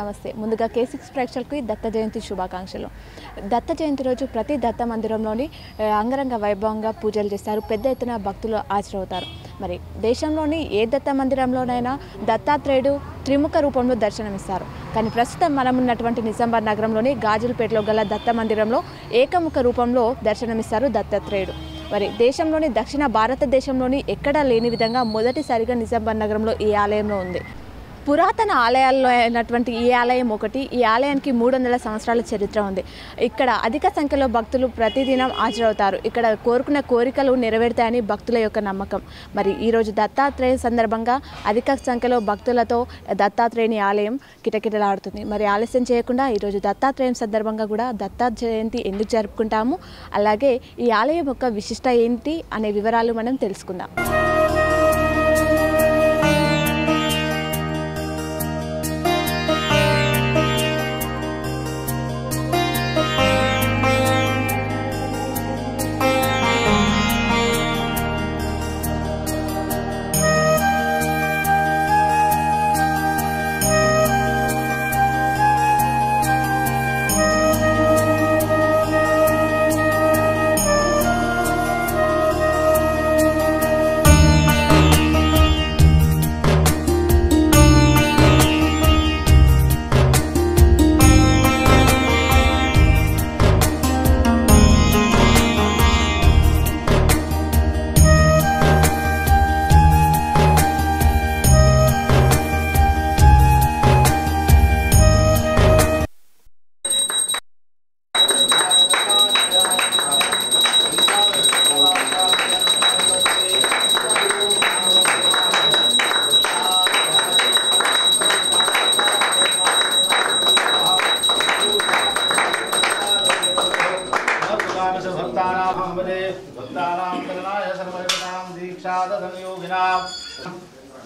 నమస్తే. ముందుగా K6 ప్రేక్షకులకు దత్త జయంతి శుభాకాంక్షలు. దత్త జయంతి రోజు ప్రతి దత్త మందిరంలోని అంగరంగ వైభవంగా పూజలు చేస్తారు. పెద్ద ఎత్తున భక్తులు హాజరవుతారు. మరి దేశంలోని ఏ దత్త మందిరంలోనైనా దత్తాత్రేయుడు త్రిముఖ రూపంలో దర్శనమిస్తారు. కానీ ప్రస్తుతం మనం ఉన్నటువంటి నిజామాబాద్ నగరంలోని గాజులపేటలో గల దత్త మందిరంలో ఏకముఖ రూపంలో దర్శనమిస్తారు దత్తాత్రేయుడు. మరి దేశంలోని దక్షిణ భారతదేశంలోని ఎక్కడా లేని విధంగా మొదటిసారిగా నిజామాబాద్ నగరంలో ఈ ఆలయంలో ఉంది. పురాతన ఆలయాల్లో అయినటువంటి ఈ ఆలయం ఒకటి. ఈ ఆలయానికి 300 సంవత్సరాల చరిత్ర ఉంది. ఇక్కడ అధిక సంఖ్యలో భక్తులు ప్రతిదినం హాజరవుతారు. ఇక్కడ కోరుకున్న కోరికలు నెరవేరుతాయని భక్తుల యొక్క నమ్మకం. మరి ఈరోజు దత్తాత్రేయ సందర్భంగా అధిక సంఖ్యలో భక్తులతో దత్తాత్రేయుని ఆలయం కిటకిటలాడుతుంది. మరి ఆలస్యం చేయకుండా ఈరోజు దత్తాత్రేయం సందర్భంగా కూడా దత్తా జయంతి ఎందుకు జరుపుకుంటాము, అలాగే ఈ ఆలయం యొక్క విశిష్ట ఏంటి అనే వివరాలు మనం తెలుసుకుందాం.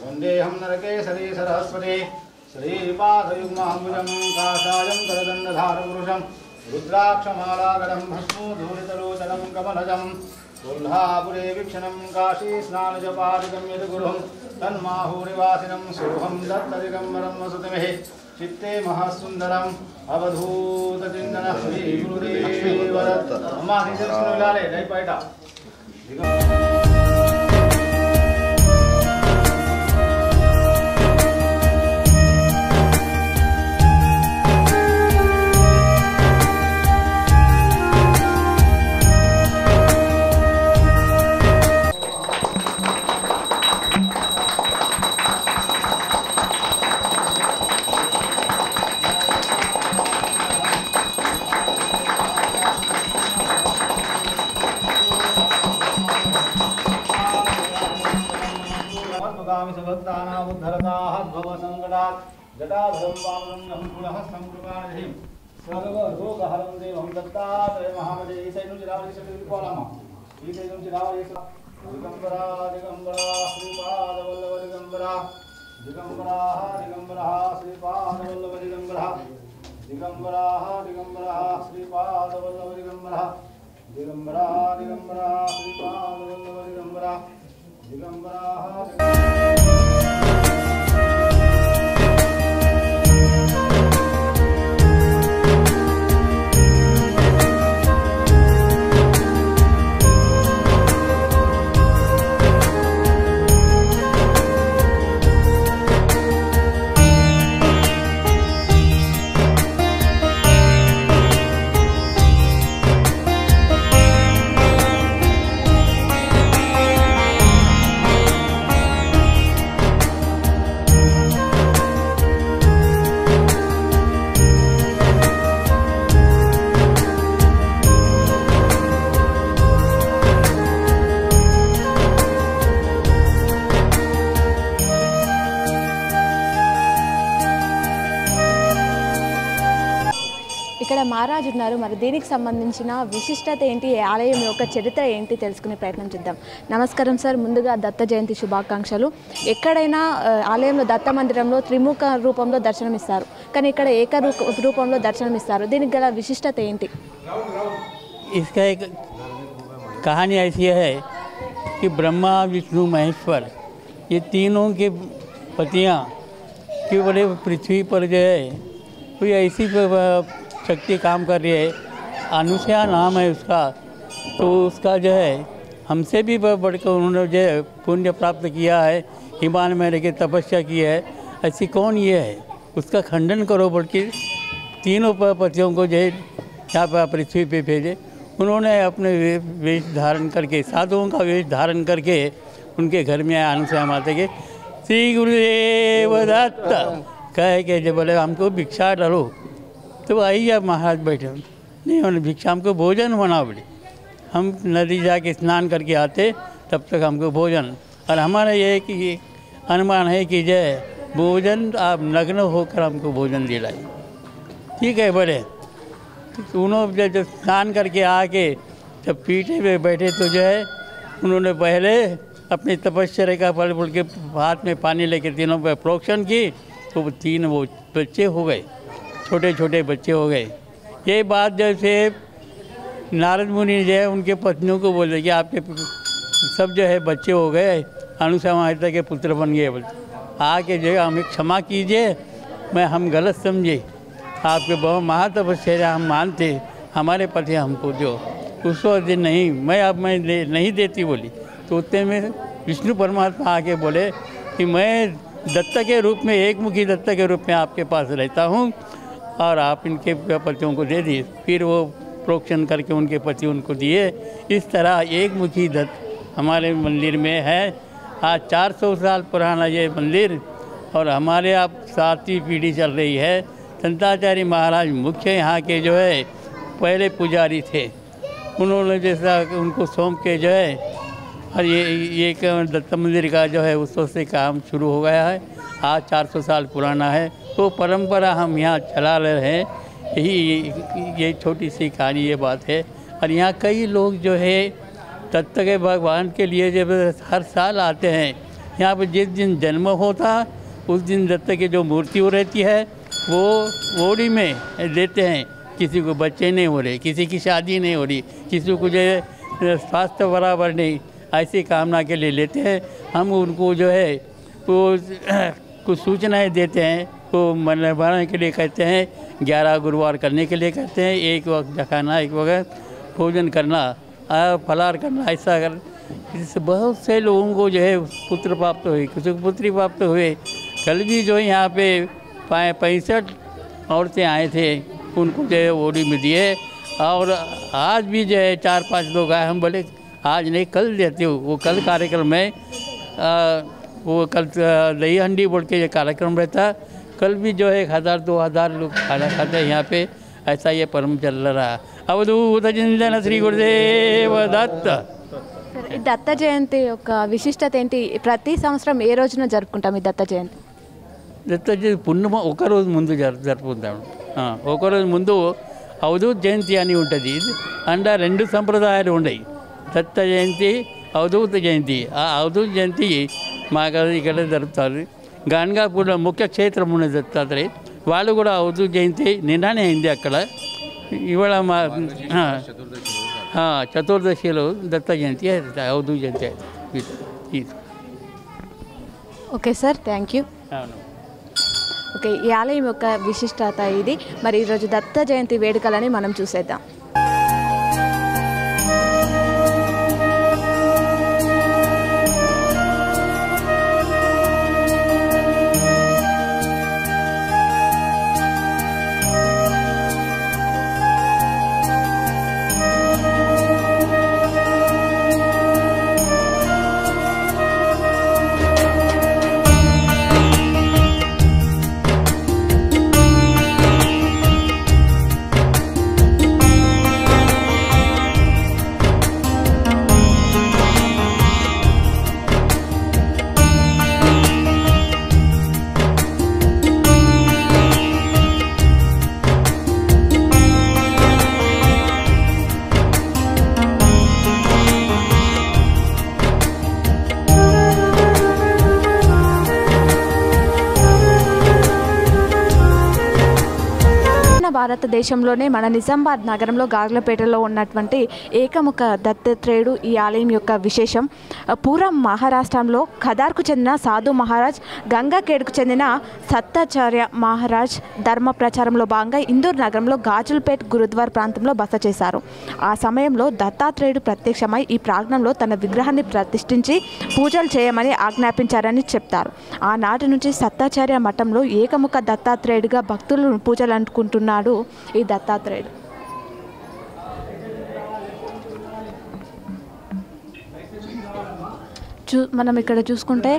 वंदेहम नरके सरी सरस्वती श्रीपादयुग्माम्बुजं काषायं करदण्डधारपुरुषं रुद्राक्षमालागरं भस्मोद्धूलितलोचनं कमलजं कोल्हापुरे वीक्षणं काशी स्नानजपादिकं यद्गुरुं तन्माहुरिवासिनं सोऽहं दत्तदिगम्बरं वसुतिमहे चित्ते महासुन्दरम् अवधूतचिन्तनः श्रीगुरुदेव दत्त अम्मा निजस्नुलाले दयपैट जटाधरं पुनः संकृपाणिधिं सर्वरोगहरं देवं दत्तात्रेय महामदे ईतैनुचिरावलिशतिरिपोलम ईतैनुचिरावलिश दिगंबरा दिगंबरा श्रीपादवल्लभ दिगंबरा दिगंबरा दिगंबरा श्रीपादवल्लभ दिगंबरा दिगंबरा दिगंबरा श्रीपादवल्लभ दिगंबरा दिगंबरा दिगंबरा श्रीपादवल्लभ दिगंबरा दिगंबरा ఇక్కడ మహారాజు ఉన్నారు. మరి దీనికి సంబంధించిన విశిష్టత ఏంటి, ఆలయం యొక్క చరిత్ర ఏంటి తెలుసుకునే ప్రయత్నం చేద్దాం. నమస్కారం సార్, ముందుగా దత్త జయంతి శుభాకాంక్షలు. ఎక్కడైనా ఆలయంలో దత్త మందిరంలో త్రిముఖ రూపంలో దర్శనమిస్తారు, కానీ ఇక్కడ ఏక రూపంలో దర్శనమిస్తారు. దీనికి గల విశిష్టత ఏంటి? इसका एक कहानी ऐसी है कि ब्रह्मा विष्णु महेश्वर ये तीनों के पतियाँ कि बड़े पृथ्वी पर जो है कोई ऐसी शक्ति काम कर रही है, अनुसया नाम है उसका। तो उसका जो है हमसे भी बढ़कर उन्होंने जो है पुण्य प्राप्त किया है, हिमालय में रह के तपस्या की है। ऐसी कौन ये है, उसका खंडन करो बोल के तीनों पतियों को जो है यहाँ पर पृथ्वी पे भेजे। उन्होंने अपने वेश धारण करके, साधुओं का वेश धारण करके उनके घर में आया अनुसया माता के। श्री गुरुदेव दत्त कहे के जब बोले हमको भिक्षा डालो, तो आइए महाराज बैठे, नहीं उन्हें भिक्षा हमको भोजन होना बोले। हम नदी जाके स्नान करके आते तब तक हमको भोजन, और हमारा ये कि अनुमान है कि जय भोजन आप नग्न होकर हमको भोजन दिलाए। ठीक है बोले। तो उन्होंने जब स्नान करके आके जब पीठे पे बैठे तो जो है उन्होंने पहले अपनी तपस्या का फल बोल के हाथ में पानी लेके तीनों पर प्रोक्षण की, तो वो तीन वो बच्चे हो गए, छोटे छोटे बच्चे हो गए। ये बात जैसे नारद मुनि जो है उनके पत्नियों को बोले कि आपके सब जो है बच्चे हो गए, अनुसया माता के पुत्र बन गए। बोले आके जो है हमें क्षमा कीजिए, हम गलत समझे, आपके बहुत महातपस्या हम मानते, हमारे पति हमको जो उस वक्त नहीं, मैं नहीं देती बोली। तो उतने में विष्णु परमात्मा आके बोले कि मैं दत्त के रूप में, एक मुखी दत्त के रूप में आपके पास रहता हूँ, और आप इनके पतियों को दे दिए। फिर वो प्रोक्षण करके उनके पति उनको दिए। इस तरह एक मुखी दत्त हमारे मंदिर में है। आज 400 साल पुराना ये मंदिर, और हमारे अब 7वीं पीढ़ी चल रही है। संताचार्य महाराज मुख्य यहाँ के जो है पहले पुजारी थे। उन्होंने जैसा उनको सौंप के जो है, और ये दत्त मंदिर का जो है उस वक्त से काम शुरू हो गया है। आज 400 साल पुराना है। तो परंपरा हम यहाँ चला रहे हैं। ये छोटी सी कहानी ये बात है। और यहाँ कई लोग जो है दत्त के भगवान के लिए जब हर साल आते हैं, यहाँ पर जिस दिन जन्म होता उस दिन दत्त की जो मूर्ति हो रहती है वो ओड़ी में देते हैं। किसी को बच्चे नहीं हो रहे, किसी की शादी नहीं हो रही, किसी को जो है स्वास्थ्य बराबर नहीं, ऐसी कामना के लिए लेते हैं। हम उनको जो है वो कुछ सूचनाएं देते हैं, वो मन बनाने के लिए कहते हैं, 11 गुरुवार करने के लिए कहते हैं, एक वक्त खाना, एक वक्त भोजन करना, फलाहार करना। ऐसा कर इससे बहुत से लोगों को जो है पुत्र प्राप्त हुए, किसी को पुत्री प्राप्त हुए। कल भी जो है यहाँ पे 65 औरतें आए थे, उनको जो है ओडी में दिए। और आज भी जो है 4-5 लोग आए, हम बोले आज नहीं कल देते हो। वो कल कार्यक्रम में वो कल दही हंडी बोल के ये कार्यक्रम रहता। कल भी जो है 1000-2000 लोग खाना खाते हैं यहाँ पे। ऐसा ये परम चल रहा है। अवधूत चिंतन శ్రీ గురుదేవ దత్త। ఈ దత్త జయంతి యొక్క విశిష్టత ఏంటి? ప్రతి సంవత్సరం ఏ రోజున జరుపుకుంటాం ఈ దత్త జయంతి? దత్త జయంతి పుణ్యమ ఒకరోజు ముందు జరుపుకుంటాం. ఒకరోజు ముందు అవధూత్ జయంతి అని ఉంటుంది. అండ్ 2 సంప్రదాయాలు ఉన్నాయి, దత్త జయంతి, అవధూత జయంతి. ఆ అవధూత జయంతి మాకు ఇక్కడ జరుపుతారు. గాన్గాపూర్లో ముఖ్య క్షేత్రం ఉన్నది దత్తాత్రేయ, వాళ్ళు కూడా అవధూత జయంతి నిన్ననే అయింది అక్కడ. ఇవాళ మా చతుర్దశిలో Datta Jayanti Avadhuta Jayanti. Okay sir, thank you. Okay, ఈ ఆలయం యొక్క విశిష్టత ఇది. మరి ఈరోజు దత్త జయంతి వేడుకలని మనం చూసేద్దాం. భారతదేశంలోనే మన నిజామాబాద్ నగరంలో గార్లపేటలో ఉన్నటువంటి ఏకముఖ దత్తాత్రేయుడు ఈ ఆలయం యొక్క విశేషం. పూర్వం మహారాష్ట్రంలో ఖదార్కు చెందిన సాధు మహారాజ్, గంగాఖేడ్కు చెందిన సత్తాచార్య మహారాజ్ ధర్మ ప్రచారంలో భాగంగా ఇందూర్ నగరంలో గాజుల్పేట్ గురుద్వార్ ప్రాంతంలో బస చేశారు. ఆ సమయంలో దత్తాత్రేయుడు ప్రత్యక్షమై ఈ ప్రాంగణంలో తన విగ్రహాన్ని ప్రతిష్ఠించి పూజలు చేయమని ఆజ్ఞాపించారని చెప్తారు. ఆనాటి నుంచి సత్తాచార్య మఠంలో ఏకముఖ దత్తాత్రేయుడిగా భక్తులు పూజలు అనుకుంటున్నాడు ఈ దత్తాత్రేయుడు. మనం ఇక్కడ చూసుకుంటే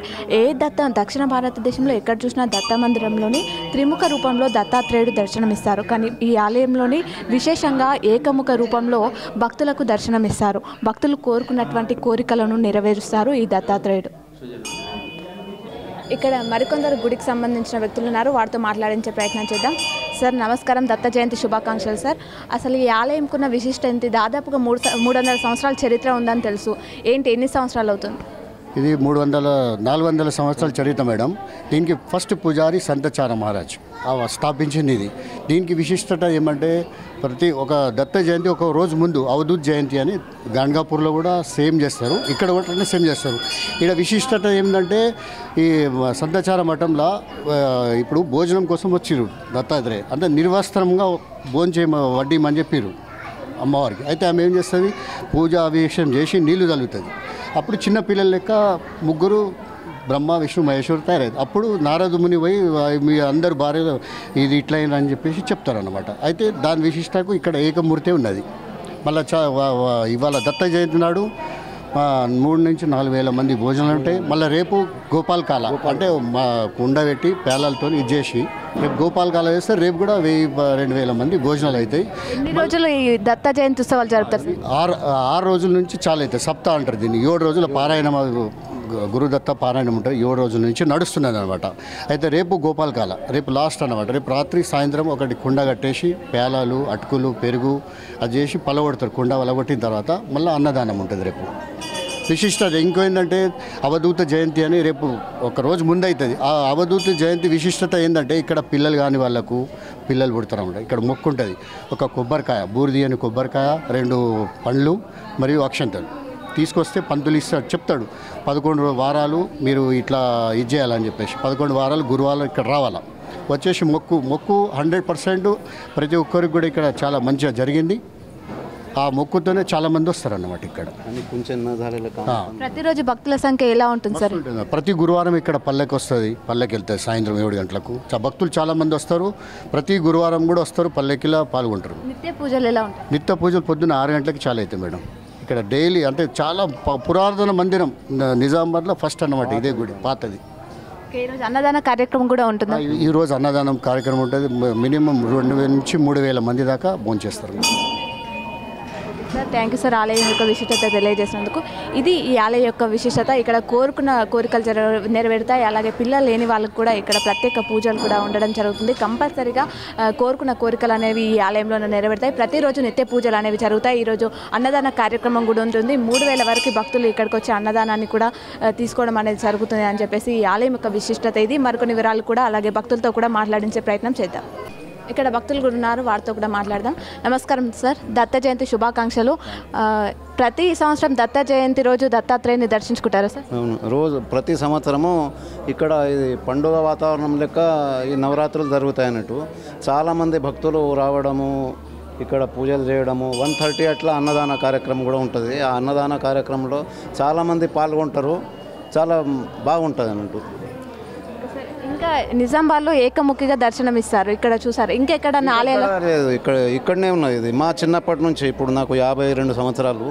దక్షిణ భారతదేశంలో ఎక్కడ చూసినా దత్త మందిరంలోని త్రిముఖ రూపంలో దత్తాత్రేయుడు దర్శనమిస్తారు. కానీ ఈ ఆలయంలోని విశేషంగా ఏకముఖ రూపంలో భక్తులకు దర్శనమిస్తారు. భక్తులు కోరుకున్నటువంటి కోరికలను నెరవేరుస్తారు ఈ దత్తాత్రేయుడు. ఇక్కడ మరికొందరు గుడికి సంబంధించిన వ్యక్తులు ఉన్నారు, వారితో మాట్లాడించే ప్రయత్నం చేద్దాం. సార్ నమస్కారం, దత్త జయంతి శుభాకాంక్షలు సార్. అసలు ఈ ఆలయంకున్న విశిష్టత ఏంటి? దాదాపుగా 300 సంవత్సరాల చరిత్ర ఉందని తెలుసు. ఏంటి, ఎన్ని సంవత్సరాలు అవుతుంది? ఇది 400 సంవత్సరాల చరిత్ర మేడం. దీనికి ఫస్ట్ పూజారి సంతాచార్య మహారాజ్ స్థాపించింది ఇది. దీనికి విశిష్టత ఏమంటే ఒక దత్త జయంతి ఒక రోజు ముందు అవధూత్ జయంతి అని గాన్గాపూర్లో కూడా సేమ్ చేస్తారు, ఇక్కడ కూడా సేమ్ చేస్తారు. ఇక్కడ విశిష్టత ఏంటంటే ఈ సంతాచార్య మఠంలో ఇప్పుడు భోజనం కోసం వచ్చిర్రు దత్తాత్రేయ, అంటే నిర్వస్త్రంగా వడ్డీమని చెప్పారు అమ్మవారికి. అయితే ఆమె ఏం చేస్తుంది, పూజ అభిషేకం చేసి నీళ్లు చల్లుతుంది. అప్పుడు చిన్న పిల్లల లెక్క ముగ్గురు బ్రహ్మ విష్ణు మహేశ్వరు తయారయ్యారు. అప్పుడు నారదు ముని పోయి మీ అందరు భార్య ఇది ఇట్లయినా అని చెప్పేసి చెప్తారన్నమాట. అయితే దాని విశిష్టకు ఇక్కడ ఏకమూర్తే ఉన్నది. మళ్ళీ ఇవాళ దత్త జయంతి నాడు 3 నుంచి 4 వేల మంది భోజనాలు ఉంటాయి. మళ్ళీ రేపు గోపాలకాల అంటే మా కుండ పెట్టి పేలాలతో ఇది చేసి రేపు గోపాలకాల వేస్తే రేపు కూడా 1000-2000 మంది భోజనాలు అవుతాయి. ఎన్ని రోజులు ఈ దత్త జయంతి ఉత్సవాలు జరుపుతారు? 6 రోజుల నుంచి చాలా అవుతాయి. సప్తా అంటారు దీన్ని. 7 రోజుల పారాయణం, గురుదత్త పారాయణం ఉంటుంది. 7 రోజుల నుంచి నడుస్తున్నది అనమాట. అయితే రేపు గోపాలకాల, రేపు లాస్ట్ అనమాట. రేపు రాత్రి సాయంత్రం ఒకటి కుండ కట్టేసి పేలాలు, అటుకులు, పెరుగు అది చేసి పలగొడతారు. కుండ పలగొట్టిన తర్వాత మళ్ళీ అన్నదానం ఉంటుంది రేపు. విశిష్టత ఇంకో ఏంటంటే అవధూత జయంతి అని రేపు ఒక రోజు ముందు అవుతుంది. ఆ అవధూత జయంతి విశిష్టత ఏంటంటే ఇక్కడ పిల్లలు కాని వాళ్ళకు పిల్లలు పుడతారు అన్నమాట. ఇక్కడ మొక్కు ఉంటుంది. ఒక కొబ్బరికాయ, బూరిది అని కొబ్బరికాయ, 2 పండ్లు మరియు అక్షంతలు తీసుకొస్తే పంతులు చెప్తాడు 11 వారాలు మీరు ఇట్లా ఇది చేయాలని చెప్పేసి. 11 వారాలు గురువారం ఇక్కడ రావాలా. వచ్చేసి మొక్కు 100% ప్రతి ఒక్కరికి కూడా ఇక్కడ చాలా మంచిగా జరిగింది. ఆ మొక్కుతోనే చాలా మంది వస్తారన్నమాట ఇక్కడ. ప్రతిరోజు భక్తుల సంఖ్య ఎలా ఉంటుంది సార్? ప్రతి గురువారం ఇక్కడ పల్లెకి వస్తుంది. పల్లెకి వెళ్తాయి సాయంత్రం 7 గంటలకు. భక్తులు చాలా మంది వస్తారు. ప్రతి గురువారం కూడా వస్తారు, పల్లెకిలా పాల్గొంటారు. నిత్య పూజలు ఎలా ఉంటాయి? నిత్య పూజలు పొద్దున్న 6 గంటలకి చాలా అవుతాయి మేడం. ఇక్కడ డైలీ అంటే చాలా పురాతన మందిరం నిజామాబాద్లో ఫస్ట్ అన్నమాట ఇదే గుడి, పాతది. ఈరోజు అన్నదాన కార్యక్రమం కూడా ఉంటుంది. ఈరోజు అన్నదానం కార్యక్రమం ఉంటుంది. మినిమం 2000 నుంచి 3000 మంది దాకా భోంచేస్తారు. సార్ థ్యాంక్ యూ సార్, ఆలయం యొక్క విశిష్టత తెలియజేసినందుకు. ఇది ఈ ఆలయం యొక్క విశిష్టత. ఇక్కడ కోరుకున్న కోరికలు నెరవేరుతాయి. అలాగే పిల్లలు లేని వాళ్ళకు కూడా ఇక్కడ ప్రత్యేక పూజలు కూడా ఉండడం జరుగుతుంది. కంపల్సరీగా కోరుకున్న కోరికలు అనేవి ఈ ఆలయంలో నెరవేరుతాయి. ప్రతిరోజు నిత్య పూజలు అనేవి జరుగుతాయి. ఈరోజు అన్నదాన కార్యక్రమం కూడా ఉంటుంది. 3000 వరకు భక్తులు ఇక్కడికి వచ్చి అన్నదానాన్ని కూడా తీసుకోవడం అనేది జరుగుతుంది అని చెప్పేసి ఈ ఆలయం యొక్క విశిష్టత ఇది. మరికొన్ని వివరాలు కూడా అలాగే భక్తులతో కూడా మాట్లాడించే ప్రయత్నం చేద్దాం. ఇక్కడ భక్తులు కూడా ఉన్నారు, వారితో కూడా మాట్లాడదాం. నమస్కారం సార్, దత్త జయంతి శుభాకాంక్షలు. ప్రతి సంవత్సరం దత్త జయంతి రోజు దత్తాత్రేయుని దర్శించుకుంటారా సార్? రోజు ప్రతి సంవత్సరము ఇక్కడ ఇది పండుగ వాతావరణం లెక్క ఈ నవరాత్రులు జరుగుతాయి అన్నట్టు. చాలామంది భక్తులు రావడము, ఇక్కడ పూజలు చేయడము. 1:30 అట్లా అన్నదాన కార్యక్రమం కూడా ఉంటుంది. ఆ అన్నదాన కార్యక్రమంలో చాలామంది పాల్గొంటారు. చాలా బాగుంటుంది అన్నట్టు. ఇంకా నిజామాబాద్లో ఏకముఖిగా దర్శనం ఇస్తారు, ఇక్కడ చూసారు. ఇంకెక్కడ లేదు, ఇక్కడనే ఉన్నది. ఇది మా చిన్నప్పటి నుంచి, ఇప్పుడు నాకు 52 సంవత్సరాలు.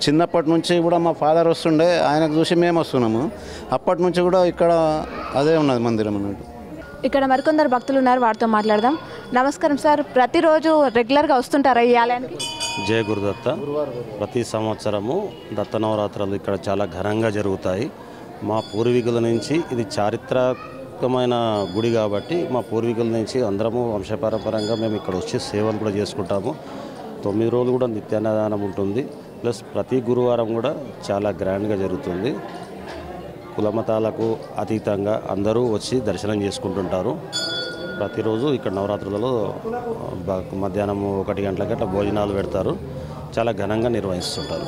చిన్నప్పటి నుంచి కూడా మా ఫాదర్ వస్తుండే, ఆయనకు చూసి మేము వస్తున్నాము. అప్పటి నుంచి కూడా ఇక్కడ అదే ఉన్నది మందిరం అన్నట్టు. ఇక్కడ మరికొందరు భక్తులు ఉన్నారు, వారితో మాట్లాడదాం. నమస్కారం సార్, ప్రతిరోజు రెగ్యులర్గా వస్తుంటారా ఈ ఆలయానికి? జయ గురుదత్త. ప్రతి సంవత్సరము దత్త నవరాత్రులు ఇక్కడ చాలా ఘనంగా జరుగుతాయి. మా పూర్వీకుల నుంచి ఇది చారిత్రకమైన గుడి కాబట్టి మా పూర్వీకుల నుంచి అందరము వంశపారంపరంగా మేము ఇక్కడ వచ్చి సేవలు కూడా చేసుకుంటాము. 9 రోజులు కూడా నిత్యాన్నదానం ఉంటుంది. ప్లస్ ప్రతి గురువారం కూడా చాలా గ్రాండ్గా జరుగుతుంది. కులమతాలకు అతీతంగా అందరూ వచ్చి దర్శనం చేసుకుంటుంటారు. ప్రతిరోజు ఇక్కడ నవరాత్రులలో మధ్యాహ్నం 1 గంటలకి అట్లా భోజనాలు పెడతారు. చాలా ఘనంగా నిర్వహిస్తుంటారు.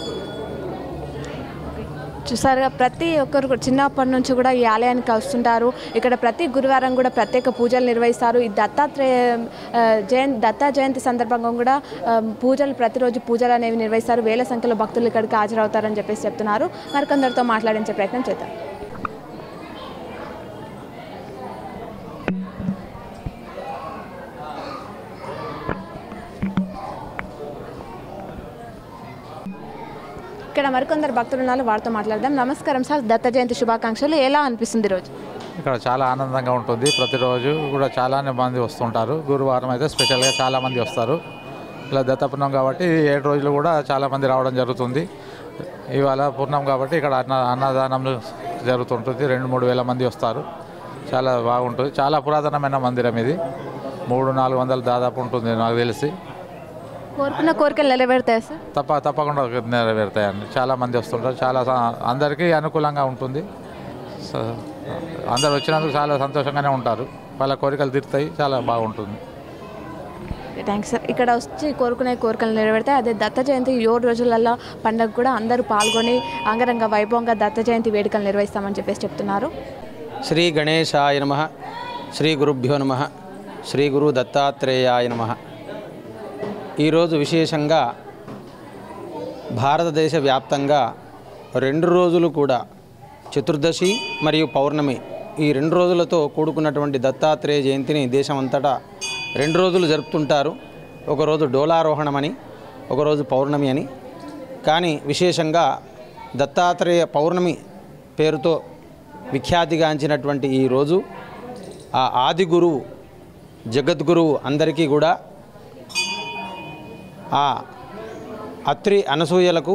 చూసారుగా ప్రతి ఒక్కరు కూడా చిన్నప్పటి నుంచి కూడా ఈ ఆలయానికి వస్తుంటారు. ఇక్కడ ప్రతి గురువారం కూడా ప్రత్యేక పూజలు నిర్వహిస్తారు. ఈ దత్తా జయంతి సందర్భంగా కూడా పూజలు ప్రతిరోజు పూజలు అనేవి నిర్వహిస్తారు. వేల సంఖ్యలో భక్తులు ఇక్కడికి హాజరవుతారని చెప్పేసి చెప్తున్నారు. మరికొందరితో మాట్లాడించే ప్రయత్నం చేద్దాం. ఇక్కడ మరికొందరు భక్తులు ఉన్నారు, వారితో మాట్లాడదాం. నమస్కారం సార్, దత్త జయంతి శుభాకాంక్షలు. ఎలా అనిపిస్తుంది ఈరోజు? ఇక్కడ చాలా ఆనందంగా ఉంటుంది. ప్రతిరోజు కూడా చాలానే మంది వస్తుంటారు. గురువారం అయితే స్పెషల్గా చాలామంది వస్తారు. ఇలా దత్త పూర్ణం కాబట్టి 7 రోజులు కూడా చాలామంది రావడం జరుగుతుంది. ఇవాళ పూర్ణం కాబట్టి ఇక్కడ అన్నదానం జరుగుతుంటుంది. 2-3 వేల మంది వస్తారు. చాలా బాగుంటుంది. చాలా పురాతనమైన మందిరం ఇది. 300-400 దాదాపు ఉంటుంది నాకు తెలిసి. కోరుకున్న కోరికలు నెరవేరుతాయి సార్? తప్పకుండా నెరవేరుతాయండి. చాలామంది వస్తుంటారు. చాలా అందరికీ అనుకూలంగా ఉంటుంది. అందరు వచ్చినందుకు చాలా సంతోషంగానే ఉంటారు. వాళ్ళ కోరికలు తీరుతాయి. చాలా బాగుంటుంది. Thanks sir. ఇక్కడ వచ్చి కోరుకునే కోరికలు నెరవేరుతాయి. అదే దత్త జయంతి 7 రోజులలో పండుగ కూడా అందరూ పాల్గొని అంగరంగ వైభవంగా దత్త జయంతి వేడుకలు నిర్వహిస్తామని చెప్పేసి చెప్తున్నారు. శ్రీ గణేశాయ నమః, శ్రీ గురుభ్యో నమః, శ్రీ గురు దత్తాత్రేయాయ నమః. ఈరోజు విశేషంగా భారతదేశ వ్యాప్తంగా 2 రోజులు కూడా చతుర్దశి మరియు పౌర్ణమి ఈ 2 రోజులతో కూడుకున్నటువంటి దత్తాత్రేయ జయంతిని దేశమంతటా 2 రోజులు జరుపుతుంటారు. ఒకరోజు డోలారోహణమని, ఒకరోజు పౌర్ణమి అని. కానీ విశేషంగా దత్తాత్రేయ పౌర్ణమి పేరుతో విఖ్యాతిగాంచినటువంటి ఈ రోజు ఆ ఆది గురువు జగద్గురువు అందరికీ కూడా ఆ అత్రి అనసూయలకు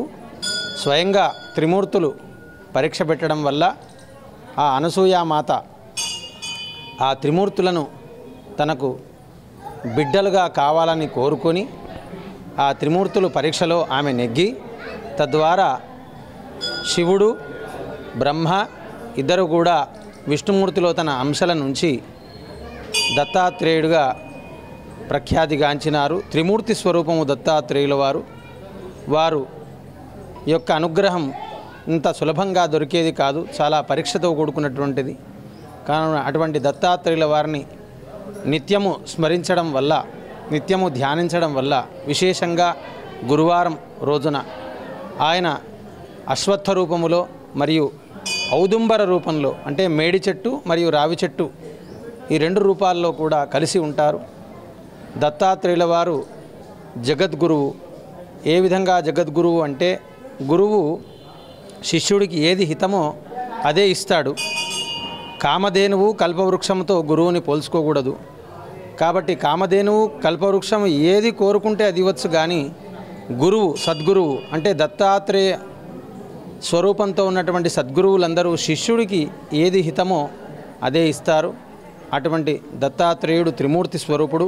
స్వయంగా త్రిమూర్తులు పరీక్ష పెట్టడం వల్ల ఆ అనసూయామాత ఆ త్రిమూర్తులను తనకు బిడ్డలుగా కావాలని కోరుకొని ఆ త్రిమూర్తులు పరీక్షలో ఆమె నెగ్గి తద్వారా శివుడు బ్రహ్మ ఇద్దరు కూడా విష్ణుమూర్తిలో తన అంశాల నుంచి దత్తాత్రేయుడుగా ప్రఖ్యాతిగాంచినారు. త్రిమూర్తి స్వరూపము దత్తాత్రేయుల వారు యొక్క అనుగ్రహం ఇంత సులభంగా దొరికేది కాదు. చాలా పరీక్షతో కూడుకున్నటువంటిది. కావున అటువంటి దత్తాత్రేయుల వారిని నిత్యము స్మరించడం వల్ల, నిత్యము ధ్యానించడం వల్ల విశేషంగా గురువారం రోజున ఆయన అశ్వత్థ రూపములో మరియు ఔదుంబర రూపంలో అంటే మేడి చెట్టు మరియు రావి చెట్టు ఈ 2 రూపాల్లో కూడా కలిసి ఉంటారు. దత్తాత్రేయుల వారు జగద్గురువు. ఏ విధంగా జగద్గురువు అంటే గురువు శిష్యుడికి ఏది హితమో అదే ఇస్తాడు. కామధేనువు కల్పవృక్షంతో గురువుని పోల్చుకోకూడదు. కాబట్టి కామధేనువు కల్పవృక్షం ఏది కోరుకుంటే అది ఇవ్వచ్చు. కానీ గురువు సద్గురువు అంటే దత్తాత్రేయ స్వరూపంతో ఉన్నటువంటి సద్గురువులందరూ శిష్యుడికి ఏది హితమో అదే ఇస్తారు. అటువంటి దత్తాత్రేయుడు త్రిమూర్తి స్వరూపుడు.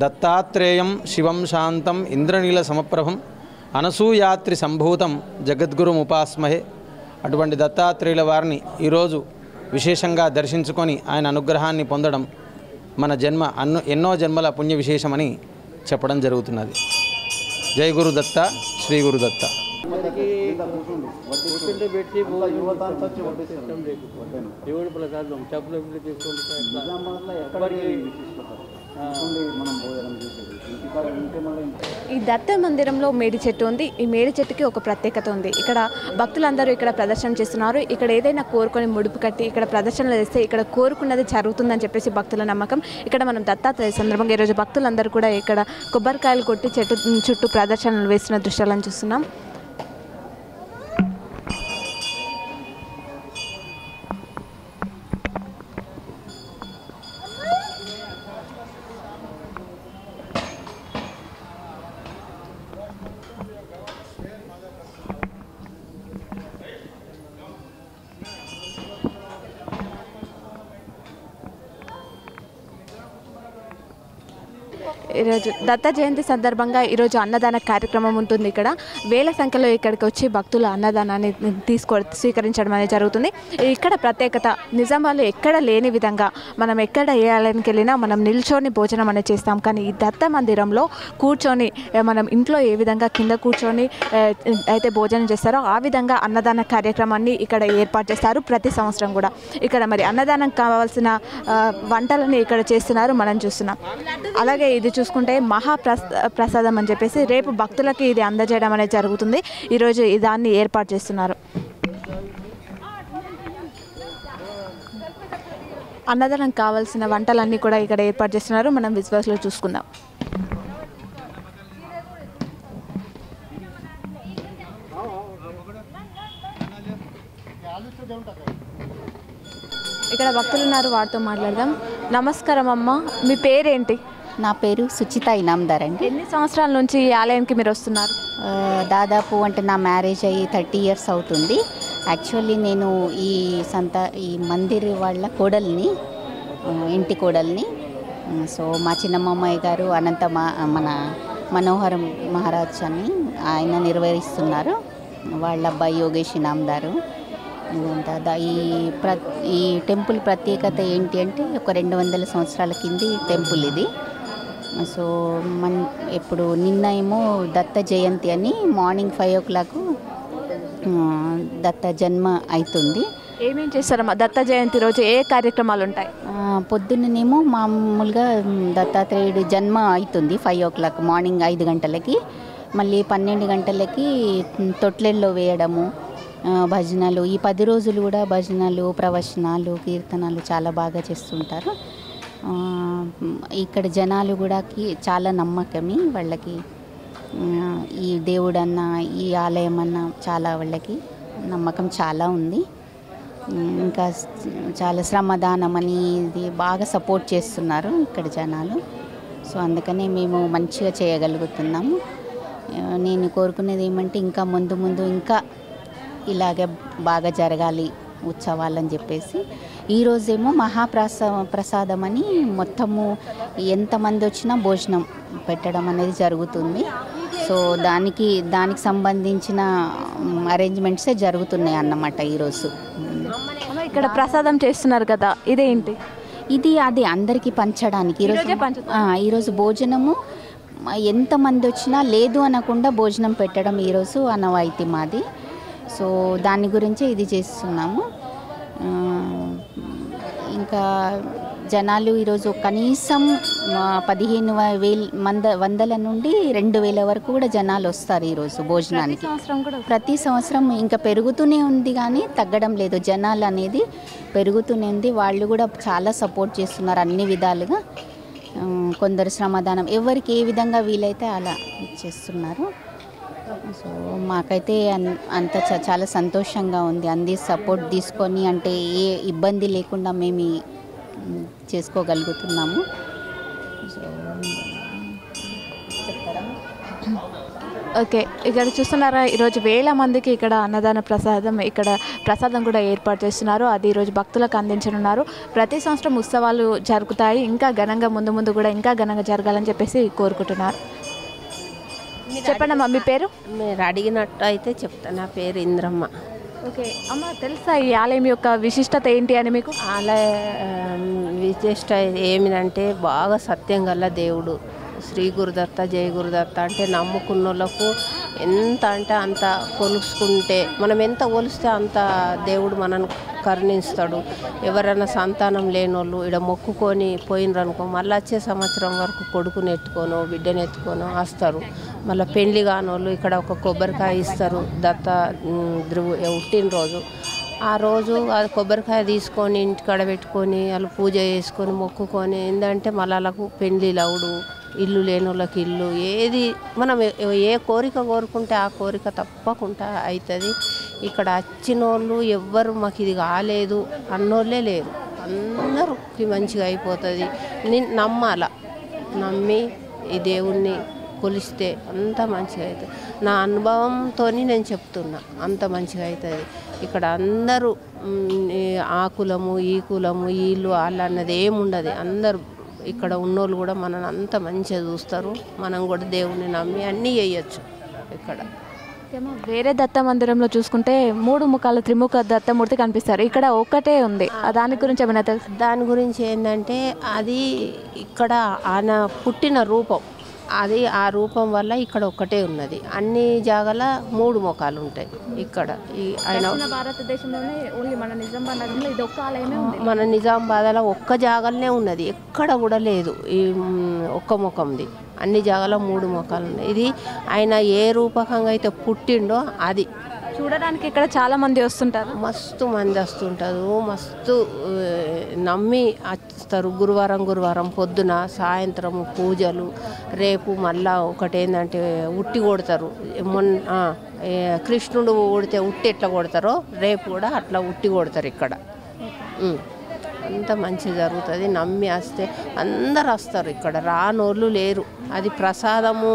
దత్తాత్రేయం శివం శాంతం ఇంద్రనీల సమప్రభం అనసూయాత్రి సంభూతం జగద్గురుముపాస్మహే. అటువంటి దత్తాత్రేయుల వారిని ఈరోజు విశేషంగా దర్శించుకొని ఆయన అనుగ్రహాన్ని పొందడం మన ఎన్నో జన్మల పుణ్య విశేషమని చెప్పడం జరుగుతున్నది. జై గురు దత్త, శ్రీ గురు దత్త. ఈ దత్త మందిరంలో మేడి చెట్టు ఉంది. ఈ మేడి చెట్టుకి ఒక ప్రత్యేకత ఉంది. ఇక్కడ భక్తులందరూ ఇక్కడ ప్రదర్శన చేస్తున్నారు. ఇక్కడ ఏదైనా కోరుకొని ముడుపు కట్టి ఇక్కడ ప్రదర్శనలు చేస్తే ఇక్కడ కోరుకున్నది జరుగుతుందని చెప్పేసి భక్తుల నమ్మకం. ఇక్కడ మనం దత్తాత్రేయ సందర్భంగా ఈరోజు భక్తులందరూ కూడా ఇక్కడ కొబ్బరికాయలు కొట్టి చెట్టు చుట్టూ ప్రదర్శనలు వేస్తున్న దృశ్యాలను చూస్తున్నాం. ఈరోజు దత్త జయంతి సందర్భంగా ఈరోజు అన్నదాన కార్యక్రమం ఉంటుంది. ఇక్కడ వేల సంఖ్యలో ఇక్కడికి వచ్చి భక్తులు అన్నదానాన్ని స్వీకరించడం అనేది జరుగుతుంది. ఇక్కడ ప్రత్యేకత నిజామాబాద్లో ఎక్కడ లేని విధంగా మనం ఎక్కడ ఏ ఆలయానికి వెళ్ళినా మనం నిల్చొని భోజనం అనేది చేస్తాం. కానీ ఈ దత్త మందిరంలో కూర్చొని మనం ఇంట్లో ఏ విధంగా కింద కూర్చొని అయితే భోజనం చేస్తారో ఆ విధంగా అన్నదాన కార్యక్రమాన్ని ఇక్కడ ఏర్పాటు చేస్తారు ప్రతి సంవత్సరం కూడా. ఇక్కడ మరి అన్నదానం కావాల్సిన వంటలని ఇక్కడ చేస్తున్నారు, మనం చూస్తున్నాం. అలాగే ఇది చూసుకుంటే ప్రసాదం అని చెప్పేసి రేపు భక్తులకి ఇది అందజేయడం అనేది జరుగుతుంది. ఈరోజు దాన్ని ఏర్పాటు చేస్తున్నారు. అన్నదానం కావాల్సిన వంటలన్నీ కూడా ఇక్కడ ఏర్పాటు చేస్తున్నారు. మనం విజువల్స్లో చూసుకుందాం. ఇక్కడ భక్తులు ఉన్నారు, వారితో మాట్లాడదాం. నమస్కారం అమ్మ, మీ పేరేంటి? నా పేరు సుచిత ఇనాందార్ అండి. ఎన్ని సంవత్సరాల నుంచి ఈ ఆలయానికి మీరు వస్తున్నారు? దాదాపు అంటే నా మ్యారేజ్ అయ్యి 30 years అవుతుంది. యాక్చువల్లీ నేను ఈ మందిర్ వాళ్ళ కోడల్ని, ఇంటి కోడల్ని. సో మా చిన్నమ్మయ్య గారు మన మనోహరం మహారాజ్ అని ఆయన నిర్వహిస్తున్నారు. వాళ్ళ అబ్బాయి యోగేష్ ఇనాందారు. ఇదంతా ఈ టెంపుల్ ప్రత్యేకత ఏంటి అంటే ఒక 200 సంవత్సరాల కింది టెంపుల్ ఇది. సో ఇప్పుడు నిన్న ఏమో దత్త జయంతి అని మార్నింగ్ 5 o'clock దత్త జన్మ అవుతుంది. ఏమేం చేస్తారమ్మా దత్త జయంతి రోజు? ఏ కార్యక్రమాలు ఉంటాయి? పొద్దున్ననేమో మామూలుగా దత్తాత్రేయుడు జన్మ అవుతుంది 5 o'clock మార్నింగ్ 5 గంటలకి. మళ్ళీ 12 గంటలకి తొట్లెల్లో వేయడము, భజనలు. ఈ 10 రోజులు కూడా భజనలు, ప్రవచనాలు, కీర్తనలు చాలా బాగా చేస్తుంటారు. ఇక్కడ జనాలు కూడా చాలా నమ్మకమే వాళ్ళకి. ఈ దేవుడన్న, ఈ ఆలయం అన్న చాలా వాళ్ళకి నమ్మకం చాలా ఉంది. ఇంకా చాలా శ్రమదానం అని ఇది బాగా సపోర్ట్ చేస్తున్నారు ఇక్కడ జనాలు. సో అందుకనే మేము మంచిగా చేయగలుగుతున్నాము. నేను కోరుకునేది ఏమంటే ఇంకా ముందు ఇంకా ఇలాగే బాగా జరగాలి ఉత్సవాలని చెప్పేసి. ఈరోజేమో ప్రసాదం అని మొత్తము ఎంతమంది వచ్చినా భోజనం పెట్టడం అనేది జరుగుతుంది. సో దానికి సంబంధించిన అరేంజ్మెంట్సే జరుగుతున్నాయి అన్నమాట ఈరోజు. ఇక్కడ ప్రసాదం చేస్తున్నారు కదా, ఇదేంటి? అది అందరికీ పంచడానికి ఈరోజు భోజనము ఎంతమంది వచ్చినా లేదు అనకుండా భోజనం పెట్టడం ఈరోజు ఆనవాయితీ మాది. సో దాని గురించే ఇది చేస్తున్నాము. ఇంకా జనాలు ఈరోజు కనీసం 15,000 నుండి 2,000 వరకు కూడా జనాలు వస్తారు ఈరోజు భోజనానికి. ప్రతి సంవత్సరం ఇంకా పెరుగుతూనే ఉంది కానీ తగ్గడం లేదు. జనాలు అనేది పెరుగుతూనే ఉంది. వాళ్ళు కూడా చాలా సపోర్ట్ చేస్తున్నారు అన్ని విధాలుగా. కొందరు శ్రమదానం ఎవరికి ఏ విధంగా వీలైతే అలా చేస్తున్నారు. సో మాకైతే చాలా సంతోషంగా ఉంది. అంది సపోర్ట్ తీసుకొని అంటే ఏ ఇబ్బంది లేకుండా మేము చేసుకోగలుగుతున్నాము. సో ఓకే, ఇక్కడ చూస్తున్నారా ఈరోజు వేల మందికి ఇక్కడ అన్నదాన ప్రసాదం కూడా ఏర్పాటు చేస్తున్నారు. అది ఈరోజు భక్తులకు అందించనున్నారు. ప్రతి సంవత్సరం ఉత్సవాలు జరుగుతాయి. ఇంకా ఘనంగా ముందు కూడా ఇంకా ఘనంగా జరగాలని చెప్పేసి కోరుకుంటున్నారు. చెప్పండి అమ్మా, మీ పేరు? మీరు అడిగినట్టు అయితే చెప్తాను. నా పేరు ఇంద్రమ్మ. ఓకే అమ్మ, తెలుసా ఈ ఆలయం యొక్క విశిష్టత ఏంటి అని మీకు? ఆలయ విశిష్ట ఏమిటంటే బాగా సత్యం గల దేవుడు శ్రీ గురుదత్త, జయ గురుదత్త అంటే నమ్ముకున్న వాళ్ళకు ఎంత అంటే అంత కొలుసుకుంటే, మనం ఎంత కొలిస్తే అంత దేవుడు మనను కరుణిస్తాడు. ఎవరైనా సంతానం లేనోళ్ళు ఇక్కడ మొక్కుకొని పోయినరనుకో మళ్ళీ వచ్చే సంవత్సరం వరకు కొడుకుని ఎత్తుకోనో బిడ్డను ఎత్తుకోనో వస్తారు. మళ్ళీ పెళ్లి కానోళ్ళు ఇక్కడ ఒక కొబ్బరికాయ ఇస్తారు. దత్త పుట్టినరోజు ఆ రోజు అది కొబ్బరికాయ తీసుకొని ఇంటికాడ పెట్టుకొని వాళ్ళు పూజ చేసుకొని మొక్కుకొని ఏంటంటే మళ్ళీ వాళ్ళకు పెళ్లిళ్ళు అవుడు, ఇల్లు లేని వాళ్ళకి ఇల్లు, ఏది మనం ఏ కోరిక కోరుకుంటే ఆ కోరిక తప్పకుండా అవుతుంది. ఇక్కడ వచ్చిన వాళ్ళు ఎవ్వరు మాకు ఇది కాలేదు అన్నోళ్ళే లేరు. అందరికి మంచిగా అయిపోతుంది. నమ్మి ఈ దేవుణ్ణి కొలిస్తే అంత మంచిగా అవుతుంది. నా అనుభవంతో నేను చెప్తున్నా, అంత మంచిగా అవుతుంది. ఇక్కడ అందరూ ఆ కులము ఈ కులము వీళ్ళు వాళ్ళు అన్నది ఏముండదు. అందరూ ఇక్కడ ఉన్నోళ్ళు కూడా మనని అంత మంచిగా చూస్తారు. మనం కూడా దేవుని నమ్మి అన్నీ చేయొచ్చు ఇక్కడ. వేరే దత్త మందిరంలో చూసుకుంటే 3 ముఖాల త్రిముఖ దత్తమూర్తి కనిపిస్తారు, ఇక్కడ ఒక్కటే ఉంది. దాని గురించి ఏమైనా తెలుసు? దాని గురించి ఏంటంటే అది ఇక్కడ ఆయన పుట్టిన రూపం, అది ఆ రూపం వల్ల ఇక్కడ ఒక్కటే ఉన్నది. అన్ని జాగాల 3 ముఖాలు ఉంటాయి. ఇక్కడ ఈ ఆయన భారతదేశంలోనే ఓన్లీ మన నిజామాబాద్ నగరంలో ఇది ఒక్క ఆలయమే ఉంది. మన నిజామాబాద్లో ఒక్క జాగాలనే ఉన్నది, ఎక్కడ కూడా లేదు ఈ ఒక్క ముఖంది. అన్ని జాగాలో 3 ముఖాలు ఉన్నాయి. ఇది ఆయన ఏ రూపకంగా అయితే పుట్టిండో అది చూడడానికి ఇక్కడ చాలా మంది వస్తుంటారు, మస్తు మంది వస్తుంటారు, మస్తు నమ్మి వస్తారు. గురువారం పొద్దున సాయంత్రం పూజలు. రేపు మళ్ళా ఒకటి ఏంటంటే ఉట్టి కొడతారు. కృష్ణుడు కొడితే ఉట్టి ఎట్లా కొడతారో రేపు కూడా అట్లా ఉట్టి కొడతారు ఇక్కడ. అంత మంచి జరుగుతుంది. నమ్మి వస్తే అందరు వస్తారు, ఇక్కడ రానోళ్ళు లేరు. అది ప్రసాదము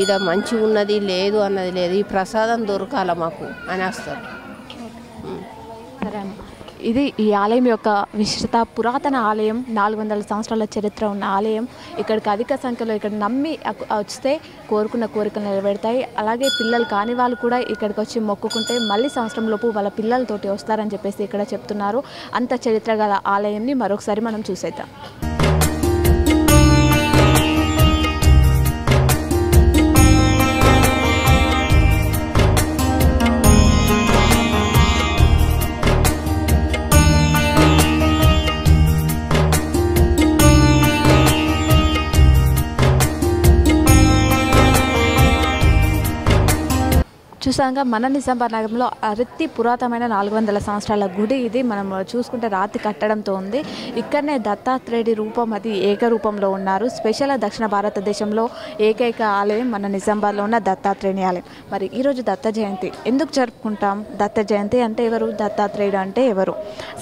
ఇడ మంచిగా ఉన్నది లేదు అన్నది లేదు, ఈ ప్రసాదం దొరకాల మాకు అని వస్తారు. సరే అమ్మ, ఇది ఈ ఆలయం యొక్క విశిష్టత. పురాతన ఆలయం, 400 సంవత్సరాల చరిత్ర ఉన్న ఆలయం. ఇక్కడికి అధిక సంఖ్యలో ఇక్కడ నమ్మి వస్తే కోరుకున్న కోరికలు నెరవేరుతాయి. అలాగే పిల్లలు కాని వాళ్ళు కూడా ఇక్కడికి వచ్చి మొక్కుకుంటే మళ్ళీ సంవత్సరంలోపు వాళ్ళ పిల్లలతోటి వస్తారని చెప్పేసి ఇక్కడ చెప్తున్నారు. అంత చరిత్ర గల ఆలయాన్ని మరొకసారి మనం చూసేద్దాం. చూసాక మన నిజామాబాద్ నగరంలో అతి పురాతనమైన 400 సంవత్సరాల గుడి ఇది. మనం చూసుకుంటే రాతి కట్టడంతో ఉంది. ఇక్కడనే దత్తాత్రేయుడి రూపం అది ఏకరూపంలో ఉన్నారు. స్పెషల్ దక్షిణ భారతదేశంలో ఏకైక ఆలయం మన నిజామాబాద్లో ఉన్న దత్తాత్రేయుని ఆలయం. మరి ఈరోజు దత్త జయంతి ఎందుకు జరుపుకుంటాం? దత్త జయంతి అంటే ఎవరు? దత్తాత్రేయుడు అంటే ఎవరు?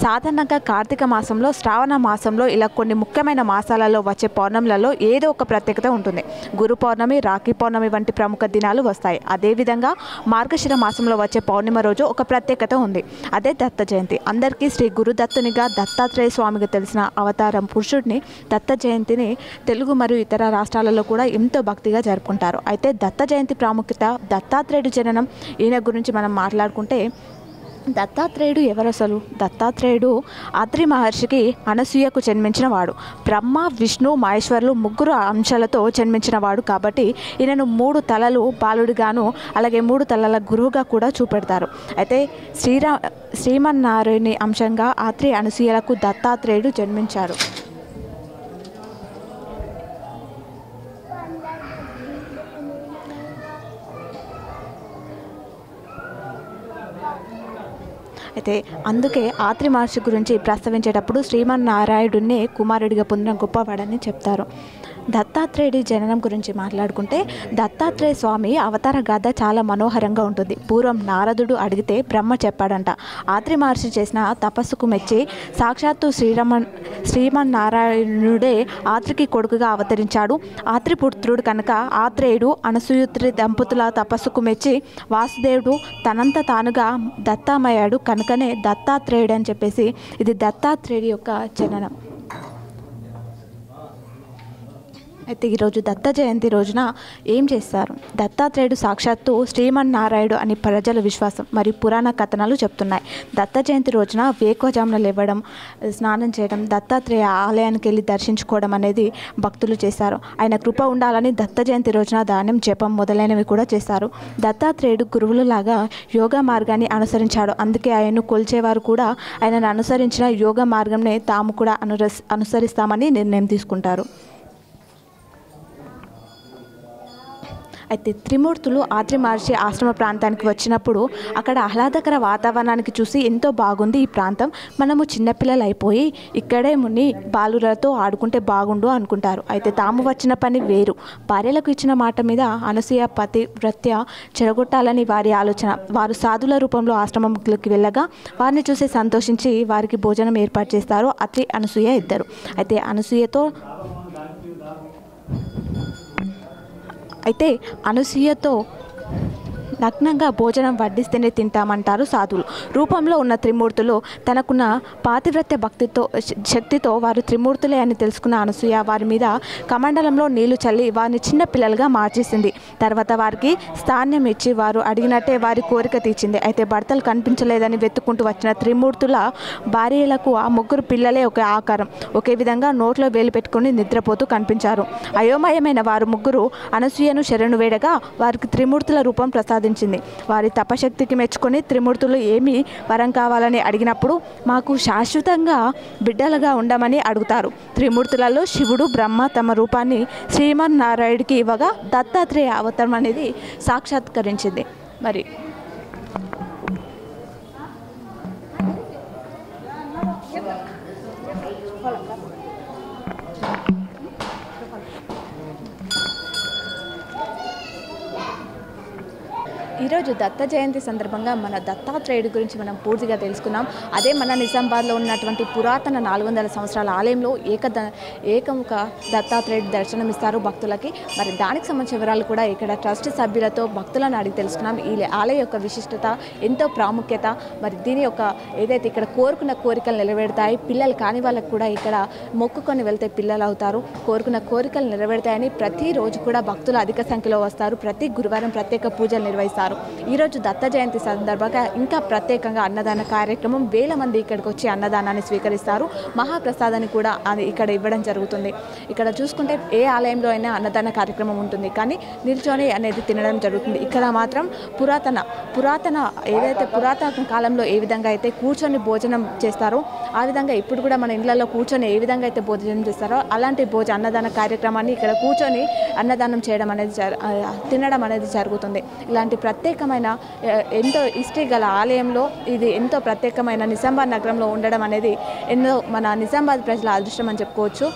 సాధారణంగా కార్తీక మాసంలో, శ్రావణ మాసంలో ఇలా కొన్ని ముఖ్యమైన మాసాలలో వచ్చే పౌర్ణములలో ఏదో ఒక ప్రత్యేకత ఉంటుంది. గురు పౌర్ణమి, రాఖీ పౌర్ణమి వంటి ప్రముఖ దినాలు వస్తాయి. అదేవిధంగా మార్గశిర మాసంలో వచ్చే పౌర్ణిమ రోజు ఒక ప్రత్యేకత ఉంది, అదే దత్త జయంతి. అందరికీ శ్రీ గురుదత్తునిగా దత్తాత్రేయ స్వామిగా తెలిసిన అవతారం పురుషుడిని దత్త జయంతిని తెలుగు మరియు ఇతర రాష్ట్రాలలో కూడా ఎంతో భక్తిగా జరుపుకుంటారు. అయితే దత్త జయంతి ప్రాముఖ్యత, దత్తాత్రేయుడు జననం, ఈయన గురించి మనం మాట్లాడుకుంటే దత్తాత్రేయుడు ఎవరు అసలు? దత్తాత్రేయుడు అత్రి మహర్షికి అనసూయకు జన్మించిన వాడు. బ్రహ్మ, విష్ణు, మహేశ్వరులు 3 అంశాలతో జన్మించిన వాడు కాబట్టి ఈయనను 3 తలలు బాలుడిగాను అలాగే 3 తలల గురువుగా కూడా చూపెడతారు. అయితే శ్రీమన్నారాయణి అంశంగా అత్రి అనసూయలకు దత్తాత్రేయుడు జన్మించారు. అయితే అందుకే ఆత్రి మహర్షి గురించి ప్రస్తావించేటప్పుడు శ్రీమన్నారాయణుడిని కుమారుడిగా పొందిన గొప్పవాడని చెప్తారు. దత్తాత్రేయుడి జననం గురించి మాట్లాడుకుంటే దత్తాత్రేయ స్వామి అవతార గాథ చాలా మనోహరంగా ఉంటుంది. పూర్వం నారదుడు అడిగితే బ్రహ్మ చెప్పాడంట. ఆత్రి మహర్షి చేసిన తపస్సుకు మెచ్చి సాక్షాత్తు శ్రీమన్నారాయణుడే ఆత్రికి కొడుకుగా అవతరించాడు. ఆత్రి పుత్రుడు కనుక ఆత్రేయుడు అనసూయుత్రి దంపతుల తపస్సుకు మెచ్చి వాసుదేవుడు తనంత తానుగా దత్తామయ్యాడు. కనుకనే దత్తాత్రేయుడు అని చెప్పేసి ఇది దత్తాత్రేయుడి యొక్క జననం. అయితే ఈరోజు దత్త జయంతి రోజున ఏం చేస్తారు? దత్తాత్రేయుడు సాక్షాత్తు శ్రీమన్నారాయణుడు అని ప్రజల విశ్వాసం మరియు పురాణ కథనాలు చెప్తున్నాయి. దత్త జయంతి రోజున వేకోజామున లేవడం, స్నానం చేయడం, దత్తాత్రేయ ఆలయానికి వెళ్ళి దర్శించుకోవడం అనేది భక్తులు చేశారు. ఆయన కృప ఉండాలని దత్త జయంతి రోజున దానం, జపం మొదలైనవి కూడా చేశారు. దత్తాత్రేయుడు గురువులు లాగా యోగా మార్గాన్ని అనుసరించాడు. అందుకే ఆయన్ను కొలిచేవారు కూడా ఆయనను అనుసరించిన యోగ మార్గంనే తాము కూడా అనుసరిస్తామని నిర్ణయం తీసుకుంటారు. అయితే త్రిమూర్తులు ఆత్రి మహర్షి ఆశ్రమ ప్రాంతానికి వచ్చినప్పుడు అక్కడ ఆహ్లాదకర వాతావరణానికి చూసి ఎంతో బాగుంది ఈ ప్రాంతం, మనము చిన్నపిల్లలు అయిపోయి ఇక్కడే ముని బాలులతో ఆడుకుంటే బాగుండు అనుకుంటారు. అయితే తాము వచ్చిన పని వేరు. భార్యలకు ఇచ్చిన మాట మీద అనసూయ పతివ్రత్య చెడగొట్టాలని వారి ఆలోచన. వారు సాధుల రూపంలో ఆశ్రమంలోకి వెళ్ళగా వారిని చూసి సంతోషించి వారికి భోజనం ఏర్పాటు చేస్తారు అత్రి అనసూయ ఇద్దరు. అయితే అనసూయతో నగ్నంగా భోజనం వడ్డిస్తేనే తింటామంటారు సాధువులు. రూపంలో ఉన్న త్రిమూర్తులు తనకున్న పాతివ్రత్య శక్తితో వారు త్రిమూర్తులే అని తెలుసుకున్న అనసూయ వారి మీద కమండలంలో నీళ్లు చల్లి వారిని చిన్న పిల్లలుగా మార్చేసింది. తర్వాత వారికి స్థానం ఇచ్చి వారు అడిగినట్టే వారి కోరిక తీర్చింది. అయితే భర్తలు కనిపించలేదని వెతుక్కుంటూ వచ్చిన త్రిమూర్తుల భార్యలకు ఆ ముగ్గురు పిల్లలే ఒక ఆకారం, ఒకే విధంగా నోట్లో వేలు పెట్టుకుని నిద్రపోతూ కనిపించారు. అయోమయమైన వారు ముగ్గురు అనసూయను శరణు వేడగా వారికి త్రిమూర్తుల రూపం ప్రసాదించింది. వారి తపశక్తికి మెచ్చుకొని త్రిమూర్తులు ఏమి వరం కావాలని అడిగినప్పుడు మాకు శాశ్వతంగా బిడ్డలుగా ఉండమని అడుగుతారు. త్రిమూర్తులలో శివుడు బ్రహ్మ తమ రూపాన్ని శ్రీమన్నారాయణుడికి ఇవ్వగా దత్తాత్రేయ అవతారం అనేది సాక్షాత్కరించింది. మరి ఈరోజు దత్త జయంతి సందర్భంగా మన దత్తాత్రేయుడి గురించి మనం పూర్తిగా తెలుసుకున్నాం. అదే మన నిజామాబాద్లో ఉన్నటువంటి పురాతన 400 సంవత్సరాల ఆలయంలో ఏకముఖ దత్తాత్రేయుడు దర్శనమిస్తారు భక్తులకి. మరి దానికి సంబంధించిన వివరాలు కూడా ఇక్కడ ట్రస్ట్ సభ్యులతో భక్తులను అడిగి తెలుసుకున్నాం. ఈ ఆలయం యొక్క విశిష్టత, ఎంతో ప్రాముఖ్యత, మరి దీని యొక్క ఏదైతే ఇక్కడ కోరుకున్న కోరికలు నెరవేరుతాయి, పిల్లలు కాని వాళ్ళకు కూడా ఇక్కడ మొక్కుకొని వెళ్తే పిల్లలు అవుతారు, కోరుకున్న కోరికలు నెరవేరుతాయని ప్రతిరోజు కూడా భక్తులు అధిక సంఖ్యలో వస్తారు. ప్రతి గురువారం ప్రత్యేక పూజలు నిర్వహిస్తారు. ఈరోజు దత్త జయంతి సందర్భంగా ఇంకా ప్రత్యేకంగా అన్నదాన కార్యక్రమం, వేల మంది ఇక్కడికి వచ్చి అన్నదానాన్ని స్వీకరిస్తారు. మహాప్రసాదాన్ని కూడా ఇక్కడ ఇవ్వడం జరుగుతుంది. ఇక్కడ చూసుకుంటే ఏ ఆలయంలో అయినా అన్నదాన కార్యక్రమం ఉంటుంది, కానీ నిల్చొని అనేది తినడం జరుగుతుంది. ఇక్కడ మాత్రం పురాతన ఏదైతే పురాతన కాలంలో ఏ విధంగా అయితే కూర్చొని భోజనం చేస్తారో ఆ విధంగా ఇప్పుడు కూడా మన ఇళ్లలో కూర్చొని ఏ విధంగా అయితే భోజనం చేస్తారో అలాంటి అన్నదాన కార్యక్రమాన్ని ఇక్కడ కూర్చొని అన్నదానం చేయడం అనేది తినడం అనేది జరుగుతుంది. ఇలాంటి ప్రత్యేకమైన ఎంతో హిస్టరీ గల ఆలయంలో ఇది ఎంతో ప్రత్యేకమైన నిజామాబాద్ నగరంలో ఉండడం అనేది మన నిజామాబాద్ ప్రజల అదృష్టం అని చెప్పుకోవచ్చు.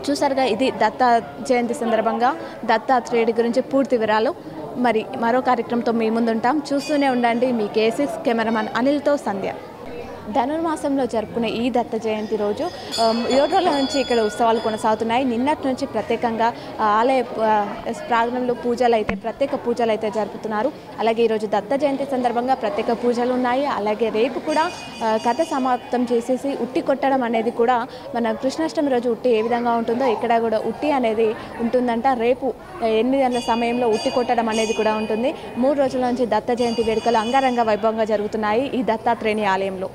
చూసారుగా, ఇది దత్త జయంతి సందర్భంగా దత్తాత్రేయుడి గురించి పూర్తి వివరాలు. మరి మరో కార్యక్రమంతో మీ ముందుంటాం. చూస్తూనే ఉండండి. మీ K6 కెమెరామన్ అనిల్తో సంధ్య. ధనుర్మాసంలో జరుపుకునే ఈ దత్త జయంతి రోజు 7 రోజుల నుంచి ఇక్కడ ఉత్సవాలు కొనసాగుతున్నాయి. నిన్నటి నుంచి ప్రత్యేకంగా ఆలయ ప్రాంగణంలో ప్రత్యేక పూజలు అయితే జరుపుతున్నారు. అలాగే ఈరోజు దత్త జయంతి సందర్భంగా ప్రత్యేక పూజలు ఉన్నాయి. అలాగే రేపు కూడా కథ సమాప్తం చేసేసి ఉట్టి కొట్టడం అనేది కూడా మన కృష్ణాష్టమి రోజు ఉట్టి ఏ విధంగా ఉంటుందో ఇక్కడ కూడా ఉట్టి అనేది ఉంటుందంట. రేపు 8 గంటల సమయంలో ఉట్టి కొట్టడం అనేది కూడా ఉంటుంది. 3 రోజుల నుంచి దత్త జయంతి వేడుకలు అంగరంగ వైభవంగా జరుగుతున్నాయి ఈ దత్తాత్రేయుని ఆలయంలో.